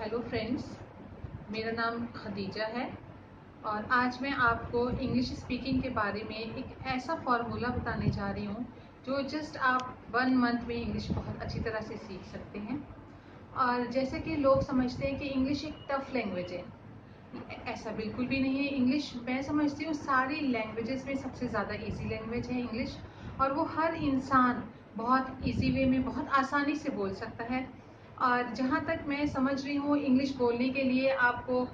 Hello friends, मेरा नाम खदीजा है और आज मैं आपको इंग्लिश स्पीकिंग के बारे में एक ऐसा फार्मूला बताने जा रही हूँ जो जस्ट आप 1 मंथ में इंग्लिश बहुत अच्छी तरह से सीख सकते हैं। और जैसे कि लोग समझते हैं कि इंग्लिश एक टफ लैंग्वेज है, ऐसा बिल्कुल भी नहीं है। इंग्लिश मैं समझती हूँ सारी लैंग्वेजेस में सबसे ज़्यादा इजी लैंग्वेज है इंग्लिश, और वो हर इंसान बहुत इजी वे में बहुत आसानी से बोल सकता है। और जहाँ तक मैं समझ रही हूँ, इंग्लिश बोलने के लिए आपको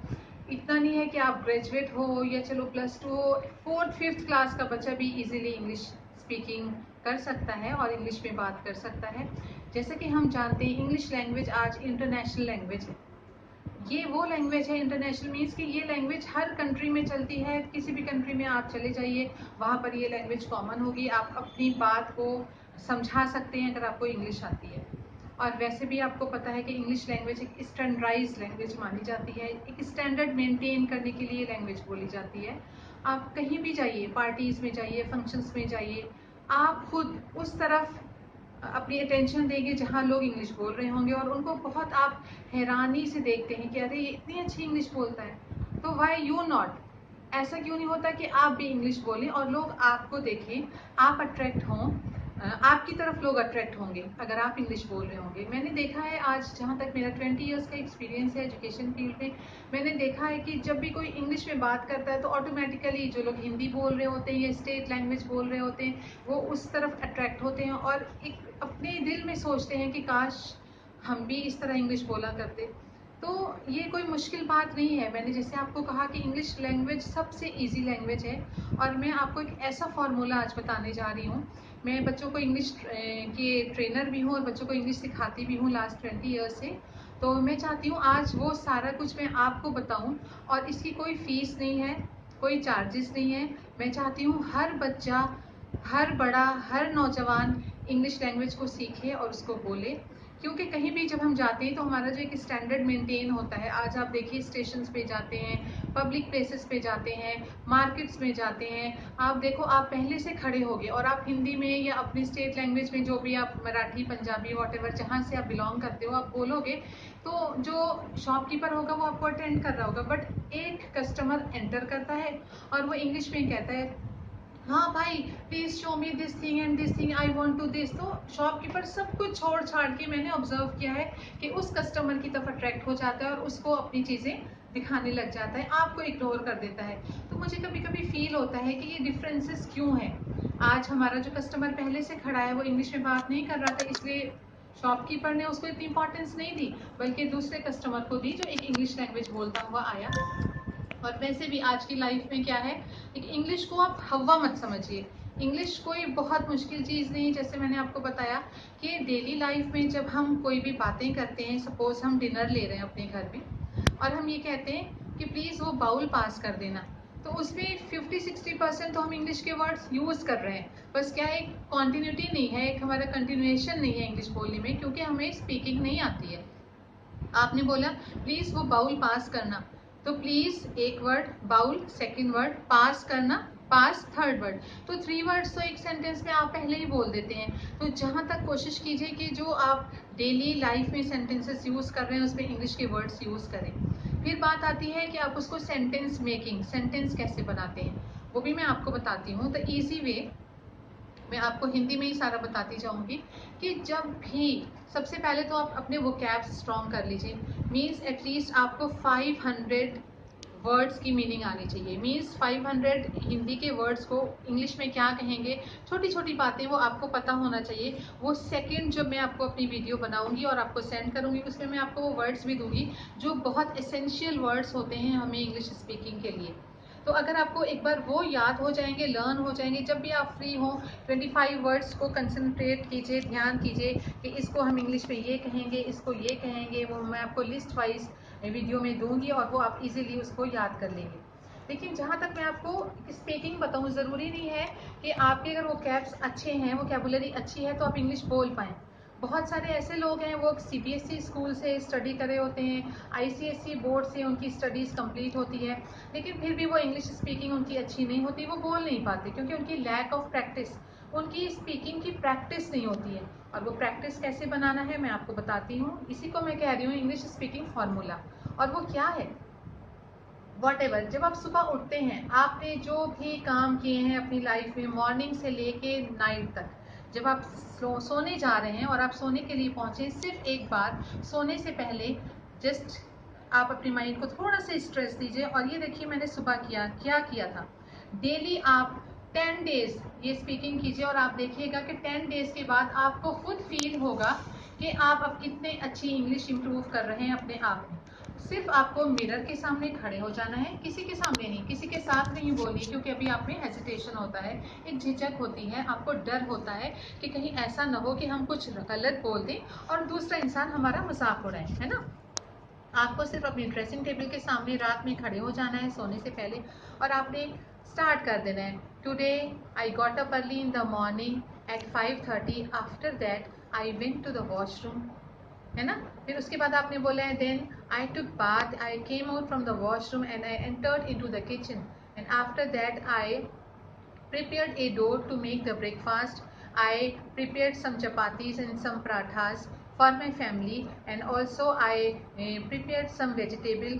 इतना नहीं है कि आप ग्रेजुएट हो या चलो +2 हो, 4th-5th क्लास का बच्चा भी इजीली इंग्लिश स्पीकिंग कर सकता है और इंग्लिश में बात कर सकता है। जैसे कि हम जानते हैं, इंग्लिश लैंग्वेज आज इंटरनेशनल लैंग्वेज है। ये वो लैंग्वेज है, इंटरनेशनल मीन्स कि ये लैंग्वेज हर कंट्री में चलती है। किसी भी कंट्री में आप चले जाइए, वहाँ पर ये लैंग्वेज कॉमन होगी। आप अपनी बात को समझा सकते हैं अगर आपको इंग्लिश आती है। और वैसे भी आपको पता है कि इंग्लिश लैंग्वेज एक स्टैंडर्डाइज लैंग्वेज मानी जाती है। एक स्टैंडर्ड मेंटेन करने के लिए लैंग्वेज बोली जाती है। आप कहीं भी जाइए, पार्टीज़ में जाइए, फंक्शंस में जाइए, आप खुद उस तरफ अपनी अटेंशन देंगे जहाँ लोग इंग्लिश बोल रहे होंगे और उनको बहुत आप हैरानी से देखते हैं कि अरे ये इतनी अच्छी इंग्लिश बोलता है। तो वाई यू नॉट, ऐसा क्यों नहीं होता कि आप भी इंग्लिश बोलें और लोग आपको देखें, आप अट्रैक्ट हों, आपकी तरफ लोग अट्रैक्ट होंगे अगर आप इंग्लिश बोल रहे होंगे। मैंने देखा है, आज जहाँ तक मेरा 20 ईयर्स का एक्सपीरियंस है एजुकेशन फील्ड में, मैंने देखा है कि जब भी कोई इंग्लिश में बात करता है तो ऑटोमेटिकली जो लोग हिंदी बोल रहे होते हैं या स्टेट लैंग्वेज बोल रहे होते हैं, वो उस तरफ अट्रैक्ट होते हैं और एक अपने दिल में सोचते हैं कि काश हम भी इस तरह इंग्लिश बोला करते। तो ये कोई मुश्किल बात नहीं है। मैंने जैसे आपको कहा कि इंग्लिश लैंग्वेज सबसे इजी लैंग्वेज है और मैं आपको एक ऐसा फार्मूला आज बताने जा रही हूँ। मैं बच्चों को इंग्लिश के ट्रेनर भी हूँ और बच्चों को इंग्लिश सिखाती भी हूँ लास्ट 20 ईयर्स से। तो मैं चाहती हूँ आज वो सारा कुछ मैं आपको बताऊँ, और इसकी कोई फीस नहीं है, कोई चार्जेस नहीं है। मैं चाहती हूँ हर बच्चा, हर बड़ा, हर नौजवान इंग्लिश लैंग्वेज को सीखे और उसको बोले। क्योंकि कहीं भी जब हम जाते हैं तो हमारा जो एक स्टैंडर्ड मेंटेन होता है। आज आप देखिए, स्टेशंस पे जाते हैं, पब्लिक प्लेसेस पे जाते हैं, मार्केट्स में जाते हैं, आप देखो आप पहले से खड़े होगे और आप हिंदी में या अपनी स्टेट लैंग्वेज में, जो भी आप मराठी, पंजाबी, वॉटेवर जहाँ से आप बिलोंग करते हो, आप बोलोगे तो जो शॉपकीपर होगा वो आपको अटेंड कर रहा होगा। बट एक कस्टमर एंटर करता है और वो इंग्लिश में कहता है, हाँ भाई please show me this thing and this thing, I want to this. तो शॉपकीपर सब कुछ छोड़ छाड़ के, मैंने ऑब्जर्व किया है कि उस कस्टमर की तरफ अट्रैक्ट हो जाता है और उसको अपनी चीज़ें दिखाने लग जाता है, आपको इग्नोर कर देता है। तो मुझे कभी कभी फील होता है कि ये डिफरेंसेस क्यों है। आज हमारा जो कस्टमर पहले से खड़ा है वो इंग्लिश में बात नहीं कर रहा था, इसलिए शॉपकीपर ने उसको इतनी इंपॉर्टेंस नहीं दी, बल्कि दूसरे कस्टमर को दी जो एक इंग्लिश लैंग्वेज बोलता हुआ आया। और वैसे भी आज की लाइफ में क्या है, एक इंग्लिश को आप हवा मत समझिए। इंग्लिश कोई बहुत मुश्किल चीज़ नहीं। जैसे मैंने आपको बताया कि डेली लाइफ में जब हम कोई भी बातें करते हैं, सपोज हम डिनर ले रहे हैं अपने घर में और हम ये कहते हैं कि प्लीज़ वो बाउल पास कर देना, तो उसमें 50-60% तो हम इंग्लिश के वर्ड्स यूज़ कर रहे हैं। बस क्या है, एक कॉन्टिन्यूटी नहीं है, एक हमारा कंटिन्यूएशन नहीं है इंग्लिश बोलने में, क्योंकि हमें स्पीकिंग नहीं आती है। आपने बोला प्लीज वो बाउल पास करना, तो प्लीज एक वर्ड, बाउल सेकंड वर्ड, पास करना, पास थर्ड वर्ड। तो 3 वर्ड्स तो एक सेंटेंस में आप पहले ही बोल देते हैं। तो जहां तक कोशिश कीजिए कि जो आप डेली लाइफ में सेंटेंसेस यूज कर रहे हैं उसमें इंग्लिश के वर्ड्स यूज करें। फिर बात आती है कि आप उसको सेंटेंस मेकिंग, सेंटेंस कैसे बनाते हैं, वो भी मैं आपको बताती हूँ। द ईजी वे मैं आपको हिंदी में ही सारा बताती जाऊंगी कि जब भी, सबसे पहले तो आप अपने वोकैब्स स्ट्रॉन्ग कर लीजिए। मीन्स एटलीस्ट आपको 500 वर्ड्स की मीनिंग आनी चाहिए। मीन्स 500 हिंदी के वर्ड्स को इंग्लिश में क्या कहेंगे, छोटी छोटी बातें वो आपको पता होना चाहिए। वो सेकंड जब मैं आपको अपनी वीडियो बनाऊंगी और आपको सेंड करूंगी, उसमें मैं आपको वो वर्ड्स भी दूंगी जो बहुत एसेंशियल वर्ड्स होते हैं हमें इंग्लिश स्पीकिंग के लिए। तो अगर आपको एक बार वो याद हो जाएंगे, लर्न हो जाएंगे, जब भी आप फ्री हो 25 वर्ड्स को कंसंट्रेट कीजिए, ध्यान कीजिए कि इसको हम इंग्लिश में ये कहेंगे, इसको ये कहेंगे। वो मैं आपको लिस्ट वाइज वीडियो में दूंगी और वो आप इजीली उसको याद कर लेंगे। लेकिन जहाँ तक मैं आपको स्पीकिंग बताऊँ, ज़रूरी नहीं है कि आपके अगर वो कैब्स अच्छे हैं, वो कैबुलरी अच्छी है तो आप इंग्लिश बोल पाएँ। बहुत सारे ऐसे लोग हैं, वो सीबीएसई स्कूल से स्टडी करे होते हैं, आईसीएसई बोर्ड से उनकी स्टडीज़ कंप्लीट होती है, लेकिन फिर भी वो इंग्लिश स्पीकिंग उनकी अच्छी नहीं होती, वो बोल नहीं पाते क्योंकि उनकी लैक ऑफ प्रैक्टिस, उनकी स्पीकिंग की प्रैक्टिस नहीं होती है। और वो प्रैक्टिस कैसे बनाना है मैं आपको बताती हूँ। इसी को मैं कह रही हूँ इंग्लिश स्पीकिंग फार्मूला। और वो क्या है? वॉटेवर, जब आप सुबह उठते हैं, आपने जो भी काम किए हैं अपनी लाइफ में मॉर्निंग से लेके नाइट तक, जब आप सोने जा रहे हैं और आप सोने के लिए पहुंचे, सिर्फ एक बार सोने से पहले जस्ट आप अपनी माइंड को थोड़ा सा स्ट्रेस दीजिए और ये देखिए मैंने सुबह क्या किया था। डेली आप 10 डेज ये स्पीकिंग कीजिए और आप देखिएगा कि 10 डेज के बाद आपको खुद फील होगा कि आप अब कितने अच्छी इंग्लिश इंप्रूव कर रहे हैं अपने आप में। सिर्फ आपको मिरर के सामने खड़े हो जाना है, किसी के सामने नहीं, किसी के साथ नहीं बोलिए, क्योंकि अभी आप में हेजिटेशन होता है, एक झिझक होती है, आपको डर होता है कि कहीं ऐसा ना हो कि हम कुछ गलत बोल दें और दूसरा इंसान हमारा मजाक उड़ाए, है ना। आपको सिर्फ अपनी ड्रेसिंग टेबल के सामने रात में खड़े हो जाना है सोने से पहले और आपने स्टार्ट कर देना है। Today I got up early in the morning at 5:30, after that I went to the washroom, है ना। फिर उसके बाद आपने बोला है then I took bath, I came out from the washroom and I entered into the kitchen and after that I prepared a dough to make the breakfast. I prepared some chapatis and some parathas for my family, and also I prepared some vegetable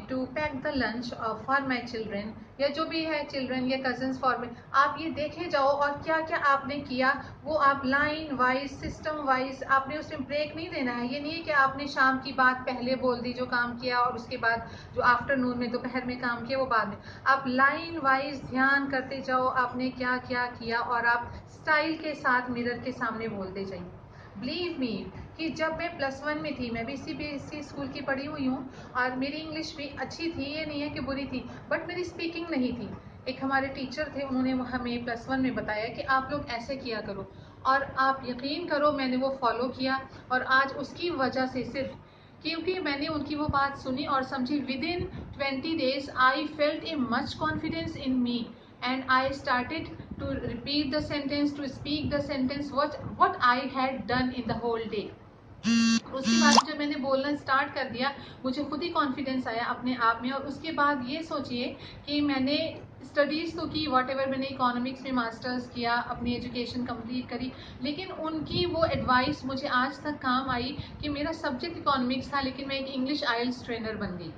to pack the lunch for my children, या जो भी है children या cousins for में। आप ये देखे जाओ और क्या क्या आपने किया वो आप लाइन वाइज सिस्टम वाइज, आपने उसमें ब्रेक नहीं देना है। ये नहीं है कि आपने शाम की बात पहले बोल दी जो काम किया और उसके बाद जो आफ्टरनून में दोपहर में काम किया वो बाद में। आप लाइन वाइज ध्यान करते जाओ आपने क्या क्या किया और आप स्टाइल के साथ मिरर के सामने बोलते जाइए। बिलीव मी कि जब मैं +1 में थी, मैं भी CBSE स्कूल की पढ़ी हुई हूँ और मेरी इंग्लिश भी अच्छी थी, ये नहीं है कि बुरी थी, बट मेरी स्पीकिंग नहीं थी। एक हमारे टीचर थे, उन्होंने हमें +1 में बताया कि आप लोग ऐसे किया करो और आप यकीन करो मैंने वो फॉलो किया और आज उसकी वजह से, सिर्फ क्योंकि मैंने उनकी वो बात सुनी और समझी, with in 20 days I felt a much confidence in me and I started to repeat the sentence, to speak the sentence what I had done in the whole day. उसके बाद जब मैंने बोलना स्टार्ट कर दिया मुझे खुद ही कॉन्फिडेंस आया अपने आप में। और उसके बाद ये सोचिए कि मैंने स्टडीज़ तो की, वॉट एवर, मैंने इकोनॉमिक्स में मास्टर्स किया, अपनी एजुकेशन कंप्लीट करी, लेकिन उनकी वो एडवाइस मुझे आज तक काम आई कि मेरा सब्जेक्ट इकोनॉमिक्स था लेकिन मैं एक इंग्लिश आइल्स ट्रेनर बन गई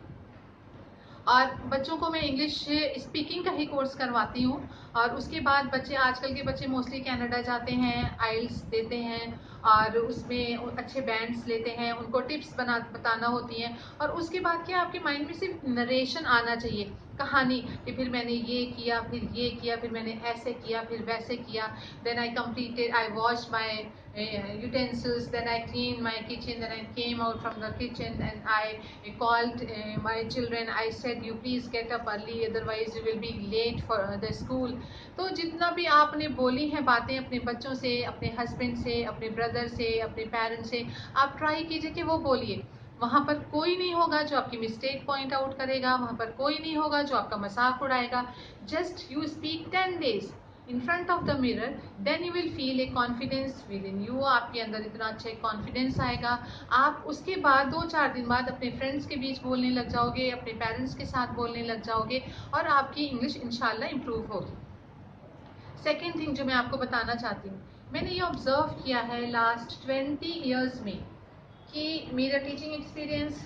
और बच्चों को मैं इंग्लिश स्पीकिंग का ही कोर्स करवाती हूँ। और उसके बाद बच्चे, आजकल के बच्चे मोस्टली कनाडा जाते हैं, आइल्स देते हैं और उसमें अच्छे बैंड्स लेते हैं, उनको टिप्स बताना होती हैं। और उसके बाद क्या आपके माइंड में सिर्फ नरेशन आना चाहिए, कहानी, कि फिर मैंने ये किया, फिर ये किया, फिर मैंने ऐसे किया, फिर वैसे किया, then I completed, I wash my utensils, then I cleaned my kitchen, then I came out from the kitchen and I called my children, I said you please get up early otherwise you will be late for the school। तो जितना भी आपने बोली हैं बातें अपने बच्चों से, अपने हस्बैंड से, अपने ब्रदर से, अपने पेरेंट्स से, आप ट्राई कीजिए कि वो बोलिए। वहाँ पर कोई नहीं होगा जो आपकी मिस्टेक पॉइंट आउट करेगा, वहाँ पर कोई नहीं होगा जो आपका मजाक उड़ाएगा। Just you speak 10 days in front of the mirror, then you will feel a confidence within you। आपके अंदर इतना अच्छा कॉन्फिडेंस आएगा, आप उसके बाद 2-4 दिन बाद अपने फ्रेंड्स के बीच बोलने लग जाओगे, अपने पेरेंट्स के साथ बोलने लग जाओगे और आपकी इंग्लिश इंशाल्लाह इम्प्रूव होगी। सेकेंड थिंग जो मैं आपको बताना चाहती हूँ, मैंने ये ऑब्जर्व किया है लास्ट 20 ईयर्स में कि मेरा टीचिंग एक्सपीरियंस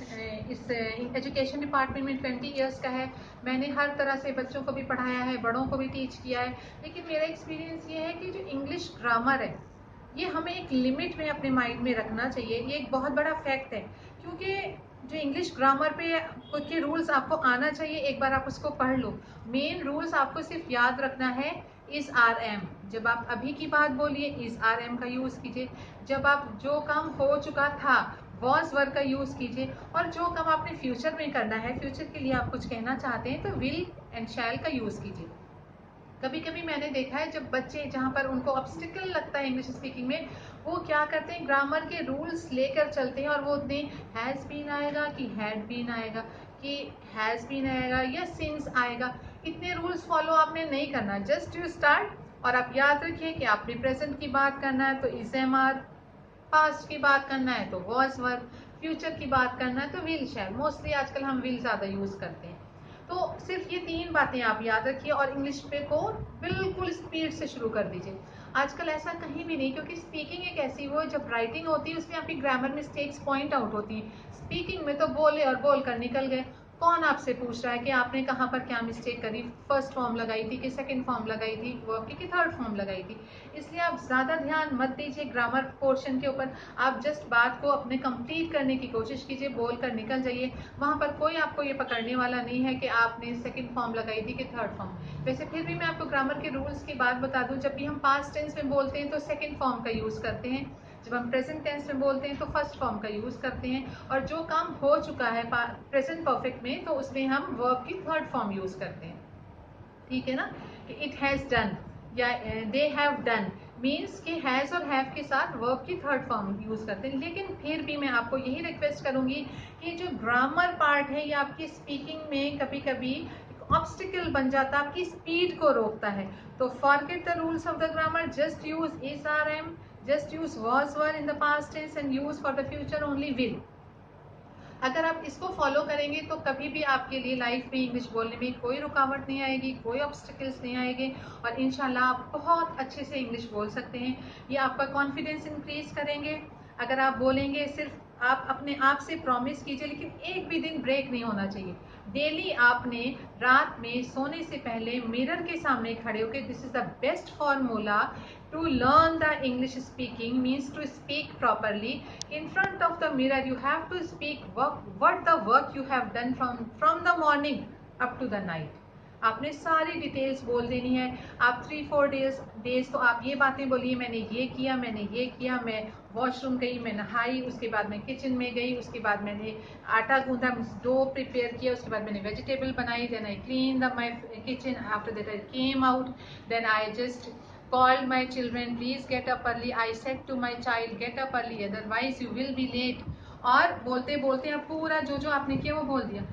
इस एजुकेशन डिपार्टमेंट में 20 ईयर्स का है। मैंने हर तरह से बच्चों को भी पढ़ाया है, बड़ों को भी टीच किया है, लेकिन मेरा एक्सपीरियंस ये है कि जो इंग्लिश ग्रामर है ये हमें एक लिमिट में अपने माइंड में रखना चाहिए। ये एक बहुत बड़ा फैक्ट है, क्योंकि जो इंग्लिश ग्रामर पे खुद के रूल्स आपको आना चाहिए, एक बार आप उसको पढ़ लो। मेन रूल्स आपको सिर्फ याद रखना है, इज आर एम। जब आप अभी की बात बोलिए इज आर एम का यूज़ कीजिए, जब आप जो काम हो चुका था वॉज वर्क का यूज़ कीजिए, और जो काम आपने फ्यूचर में करना है, फ्यूचर के लिए आप कुछ कहना चाहते हैं तो विल एंड शैल का यूज़ कीजिए। कभी कभी मैंने देखा है जब बच्चे, जहाँ पर उनको ऑब्स्टिकल लगता है इंग्लिश स्पीकिंग में, वो क्या करते हैं, ग्रामर के रूल्स लेकर चलते हैं और वो उतने हैज़ बीन आएगा कि हैड बीन आएगा कि हैज़ बीन आएगा या सिंस आएगा, इतने रूल्स फॉलो आपने नहीं करना। जस्ट यू स्टार्ट और आप याद रखिए कि आपने प्रेजेंट की बात करना है तो इज एम आर, पास्ट की बात करना है तो वॉज वर्क, फ्यूचर की बात करना है तो विल शैल। मोस्टली आजकल हम विल ज़्यादा यूज़ करते हैं। तो सिर्फ ये 3 बातें आप याद रखिए और इंग्लिश पे को बिल्कुल स्पीड से शुरू कर दीजिए। आजकल ऐसा कहीं भी नहीं, क्योंकि स्पीकिंग एक ऐसी वो जब राइटिंग होती है उसमें आपकी ग्रामर मिस्टेक्स पॉइंट आउट होती हैं। स्पीकिंग में तो बोले और बोल कर निकल गए। कौन आपसे पूछ रहा है कि आपने कहाँ पर क्या मिस्टेक करी, फर्स्ट फॉर्म लगाई थी कि सेकंड फॉर्म लगाई थी, वर्ब की कि थर्ड फॉर्म लगाई थी। इसलिए आप ज़्यादा ध्यान मत दीजिए ग्रामर पोर्शन के ऊपर। आप जस्ट बात को अपने कंप्लीट करने की कोशिश कीजिए, बोल कर निकल जाइए। वहाँ पर कोई आपको ये पकड़ने वाला नहीं है कि आपने सेकंड फॉर्म लगाई थी कि थर्ड फॉर्म। वैसे फिर भी मैं आपको ग्रामर के रूल्स की बात बता दूं, जब भी हम पास्ट टेंस में बोलते हैं तो सेकंड फॉर्म का यूज़ करते हैं, जब हम प्रेजेंट टेंस में बोलते हैं तो फर्स्ट फॉर्म का यूज़ करते हैं, और जो काम हो चुका है प्रेजेंट परफेक्ट में तो उसमें हम वर्ब की थर्ड फॉर्म यूज़ करते हैं। ठीक है ना, कि इट हैज़ डन या दे हैव डन मीन्स कि हैज़ और हैव के साथ वर्ब की थर्ड फॉर्म यूज़ करते हैं। लेकिन फिर भी मैं आपको यही रिक्वेस्ट करूँगी कि जो ग्रामर पार्ट है ये आपकी स्पीकिंग में कभी कभी ऑब्स्टिकल बन जाता है, आपकी स्पीड को रोकता है। तो forget the rules of the grammar, just use is are am, just use was were in the past tense and use for the future only will. अगर आप इसको फॉलो करेंगे तो कभी भी आपके लिए लाइफ में इंग्लिश बोलने में कोई रुकावट नहीं आएगी, कोई ऑब्स्टिकल्स नहीं आएंगे, और इंशाल्लाह आप बहुत अच्छे से इंग्लिश बोल सकते हैं। ये आपका कॉन्फिडेंस इंक्रीज करेंगे। अगर आप बोलेंगे, सिर्फ आप अपने आप से प्रॉमिस कीजिए, लेकिन एक भी दिन ब्रेक नहीं होना चाहिए। डेली आपने रात में सोने से पहले मिरर के सामने खड़े होकर, this is the best formula to learn the English speaking, means to speak properly. In front of the mirror you have to speak what the work you have done from the morning up to the night. आपने सारी details बोल देनी है। आप 3-4 days तो आप ये बातें बोलिए, मैंने ये किया, मैंने ये किया, मैं वॉशरूम गई, मैं नहाई, उसके बाद मैं किचन में गई, उसके बाद मैंने आटा गूंदा, डो प्रिपेयर किया, उसके बाद मैंने वेजिटेबल बनाई, then I clean the my kitchen, after that I came out, then I just called my children, please get up early, I said to my child get up early otherwise you will be late। और बोलते बोलते आप पूरा जो जो आपने किया वो बोल दिया।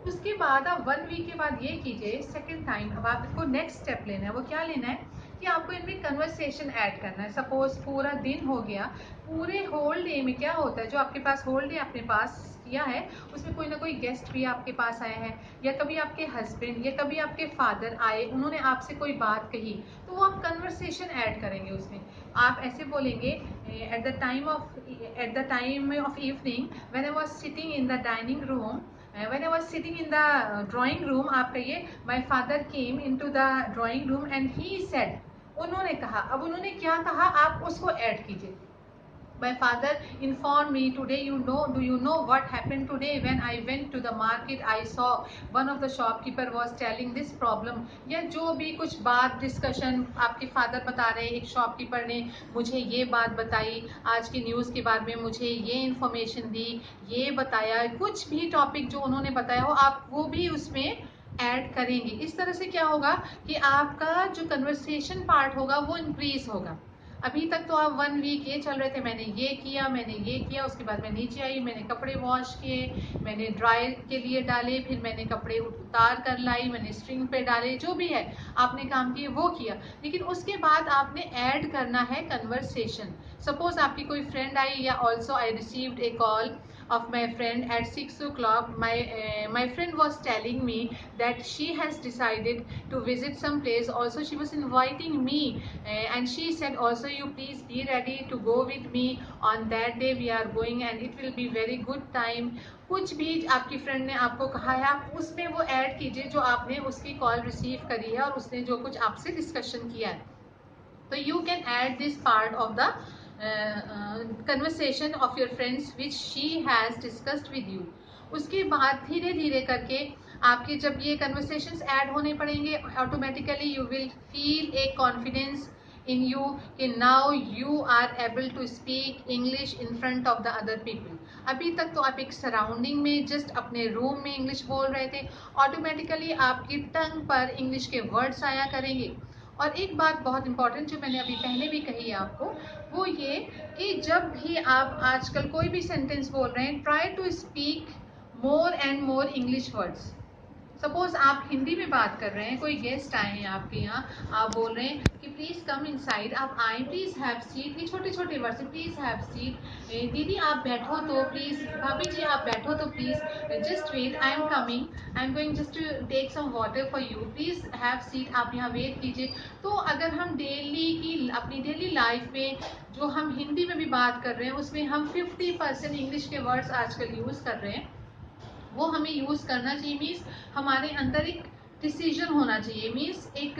उसके बाद आप 1 वीक के बाद ये कीजिए, सेकंड टाइम अब आपको नेक्स्ट स्टेप लेना है। वो क्या लेना है कि आपको इनमें कन्वर्सेशन ऐड करना है। सपोज पूरा दिन हो गया, पूरे होल डे में क्या होता है, जो आपके पास होल डे अपने पास किया है उसमें कोई ना कोई गेस्ट भी आपके पास आए हैं, या कभी आपके हस्बैंड या कभी आपके फादर आए, उन्होंने आपसे कोई बात कही, तो वो आप कन्वर्सेशन ऐड करेंगे उसमें। आप ऐसे बोलेंगे, at the time of evening when I was sitting in the dining room, when I was sitting in the drawing room, आप कहिए my father came into the drawing room and he said, उन्होंने कहा। अब उन्होंने क्या कहा आप उसको ऐड कीजिए। My father informed me today, do you know what happened today? When I went to the market, I saw one of the shopkeeper was telling this problem। या जो भी कुछ बात डिस्कशन आपके फादर बता रहे हैं, एक शॉपकीपर ने मुझे ये बात बताई, आज की न्यूज़ के बारे में मुझे ये इन्फॉर्मेशन दी, ये बताया, कुछ भी टॉपिक जो उन्होंने बताया हो आप वो भी उसमें ऐड करेंगे। इस तरह से क्या होगा कि आपका जो कन्वर्सेशन पार्ट होगा वो इंक्रीज होगा। अभी तक तो आप 1 वीक ये चल रहे थे, मैंने ये किया, मैंने ये किया, उसके बाद मैं नीचे आई, मैंने कपड़े वॉश किए, मैंने ड्राई के लिए डाले, फिर मैंने कपड़े उतार कर लाई, मैंने स्ट्रिंग पे डाले, जो भी है आपने काम किए वो किया। लेकिन उसके बाद आपने ऐड करना है कन्वर्सेशन। सपोज आपकी कोई फ्रेंड आई, या also I received A call of my friend at 6 o'clock. My friend was telling me that she has decided to visit some place. Also she was inviting me, and she said also you please be ready to go with me on that day, we are going and it will be very good time। कुछ भी आपकी friend ने आपको कहा है आप उसमें वो ऐड कीजिए जो आपने उसकी कॉल रिसीव करी है और उसने जो कुछ आपसे डिस्कशन किया है। तो you can add this part of the conversation of your friends which she has discussed with you। उसके बाद धीरे धीरे करके आपके जब ये कन्वर्सेशंस ऐड होने पड़ेंगे, automatically you will feel a confidence in you कि now you are able to speak English in front of the other people. अभी तक तो आप एक सराउंडिंग में जस्ट अपने रूम में इंग्लिश बोल रहे थे, ऑटोमेटिकली आपकी टंग पर इंग्लिश के वर्ड्स आया करेंगे। और एक बात बहुत इंपॉर्टेंट जो मैंने अभी पहले भी कही है आपको, वो ये कि जब भी आप आजकल कोई भी सेंटेंस बोल रहे हैं, try to speak more and more English words. Suppose आप हिंदी में बात कर रहे हैं, कोई गेस्ट आए हैं आपके यहाँ, आप बोल रहे हैं कि प्लीज कम इनसाइड, आप आए, प्लीज हैव सीट। ये छोटे छोटे वर्ड से, प्लीज हैव सीट, दीदी आप बैठो तो प्लीज, भाभी जी आप बैठो तो please, just wait I am coming, I am going just to take some water for you, please have seat, आप यहाँ वेट कीजिए। तो अगर हम डेली की अपनी डेली लाइफ में जो हम हिंदी में भी बात कर रहे हैं उसमें हम 50% इंग्लिश के वर्ड्स आजकल यूज कर रहे हैं, वो हमें यूज करना चाहिए। मीन्स हमारे अंदर एक डिसीजन होना चाहिए, मीन्स एक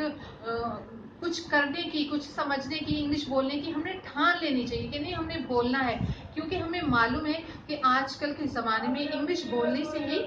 कुछ करने की, कुछ समझने की, इंग्लिश बोलने की हमने ठान लेनी चाहिए कि नहीं हमने बोलना है। क्योंकि हमें मालूम है कि आजकल के ज़माने में इंग्लिश बोलने से ही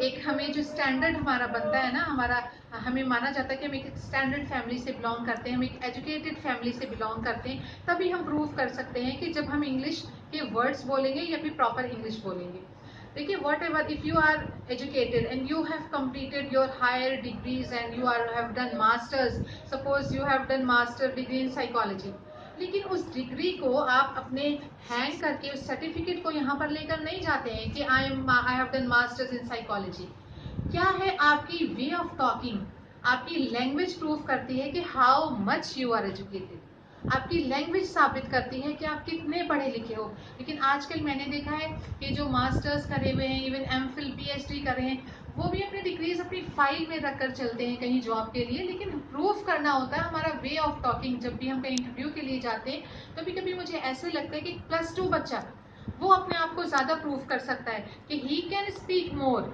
एक हमें जो स्टैंडर्ड हमारा बनता है ना, हमारा, हमें माना जाता है कि हम एक स्टैंडर्ड फैमिली से बिलोंग करते हैं, हम एक एजुकेटेड फैमिली से बिलोंग करते हैं, तभी हम प्रूव कर सकते हैं कि जब हम इंग्लिश के वर्ड्स बोलेंगे या फिर प्रॉपर इंग्लिश बोलेंगे। देखिए, whatever, if you are educated and you have completed your higher degrees and you are have done masters, suppose you have done master degree in psychology, लेकिन उस degree को आप अपने हैंग करके उस certificate को यहाँ पर लेकर नहीं जाते हैं कि I have done masters in psychology. क्या है, आपकी वे ऑफ टॉकिंग, आपकी लैंग्वेज प्रूव करती है कि how much you are educated, आपकी लैंग्वेज साबित करती है कि आप कितने पढ़े लिखे हो। लेकिन आजकल मैंने देखा है कि जो मास्टर्स करे हुए हैं, इवन एमफिल पीएचडी कर रहे हैं, वो भी अपनी डिग्रीज अपनी फाइल में रखकर चलते हैं कहीं जॉब के लिए, लेकिन प्रूफ करना होता है हमारा वे ऑफ टॉकिंग। जब भी हम कहीं इंटरव्यू के लिए जाते हैं, कभी कभी मुझे ऐसे लगता है कि +2 बच्चा वो अपने आप को ज़्यादा प्रूफ कर सकता है कि he can speak more,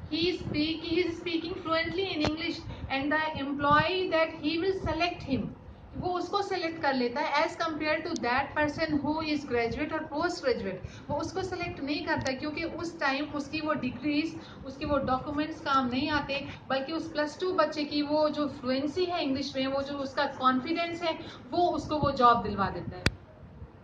he is speaking fluently in English and the employee that he will select him, वो उसको सेलेक्ट कर लेता है as compare to that person who is graduate और पोस्ट ग्रेजुएट। वो उसको सेलेक्ट नहीं करता क्योंकि उस टाइम उसकी वो डिग्रीज, उसके वो डॉक्यूमेंट्स काम नहीं आते, बल्कि उस +2 बच्चे की वो जो फ्लुएंसी है इंग्लिश में, वो जो उसका कॉन्फिडेंस है, वो उसको वो जॉब दिलवा देता है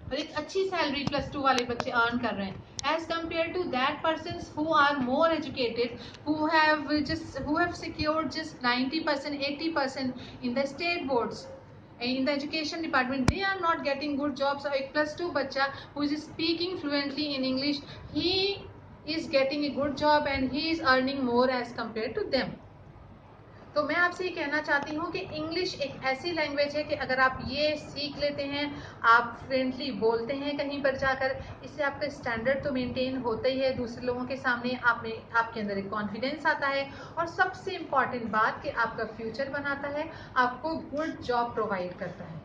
और एक अच्छी सैलरी +2 वाले बच्चे अर्न कर रहे हैं as compare to that person who are more educated, who have secured just 90%, 80% in the state boards, in the education department. They are not getting good jobs. A +2 बच्चा who is speaking fluently in English, he is getting a good job and he is earning more as compared to them. तो मैं आपसे ये कहना चाहती हूँ कि English एक ऐसी लैंग्वेज है कि अगर आप ये सीख लेते हैं, आप फ्लुएंटली बोलते हैं कहीं पर जाकर, इससे आपका स्टैंडर्ड तो मेंटेन होता ही है दूसरे लोगों के सामने, आपके अंदर एक कॉन्फिडेंस आता है, और सबसे इम्पॉर्टेंट बात कि आपका फ्यूचर बनाता है, आपको गुड जॉब प्रोवाइड करता है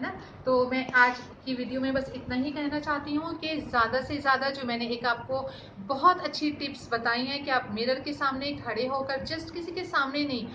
ना। तो मैं आज की वीडियो में बस इतना ही कहना चाहती हूँ कि ज़्यादा से ज़्यादा जो मैंने एक आपको बहुत अच्छी टिप्स बताई हैं कि आप मिरर के सामने खड़े होकर, जस्ट किसी के सामने नहीं,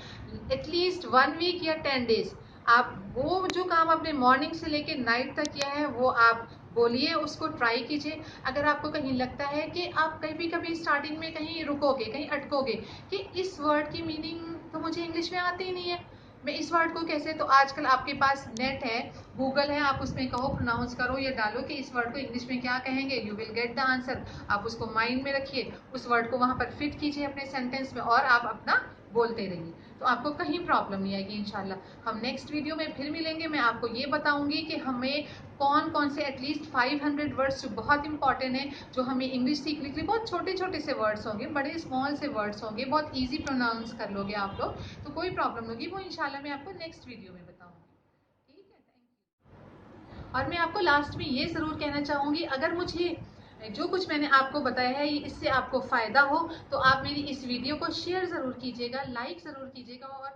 एटलीस्ट 1 वीक या 10 डेज आप वो जो काम आपने मॉर्निंग से लेकर नाइट तक किया है वो आप बोलिए, उसको ट्राई कीजिए। अगर आपको कहीं लगता है कि आप कभी कभी स्टार्टिंग में कहीं रुकोगे, कहीं अटकोगे कि इस वर्ड की मीनिंग तो मुझे इंग्लिश में आती ही नहीं है, मैं इस वर्ड को कैसे, तो आजकल आपके पास नेट है, गूगल है, आप उसमें कहो, प्रोनाउंस करो, ये डालो कि इस वर्ड को इंग्लिश में क्या कहेंगे, you will get the answer. आप उसको माइंड में रखिए, उस वर्ड को वहाँ पर फिट कीजिए अपने सेंटेंस में और आप अपना बोलते रहिए, तो आपको कहीं प्रॉब्लम नहीं आएगी इंशाल्लाह। हम नेक्स्ट वीडियो में फिर मिलेंगे, मैं आपको ये बताऊंगी कि हमें कौन कौन से एटलीस्ट 500 वर्ड्स जो बहुत इंपॉर्टेंट है, जो हमें इंग्लिश सीखने के लिए, बहुत छोटे छोटे से वर्ड्स होंगे, बड़े स्मॉल से वर्ड्स होंगे, बहुत ईजी प्रोनाउंस कर लोगे आप लोग, तो कोई प्रॉब्लम नहीं होगी, वो इंशाल्लाह मैं आपको नेक्स्ट वीडियो में बताऊंगी। ठीक है, थैंक यू। और मैं आपको लास्ट में ये ज़रूर कहना चाहूँगी, अगर मुझे जो कुछ मैंने आपको बताया है इससे आपको फ़ायदा हो तो आप मेरी इस वीडियो को शेयर ज़रूर कीजिएगा, लाइक ज़रूर कीजिएगा, और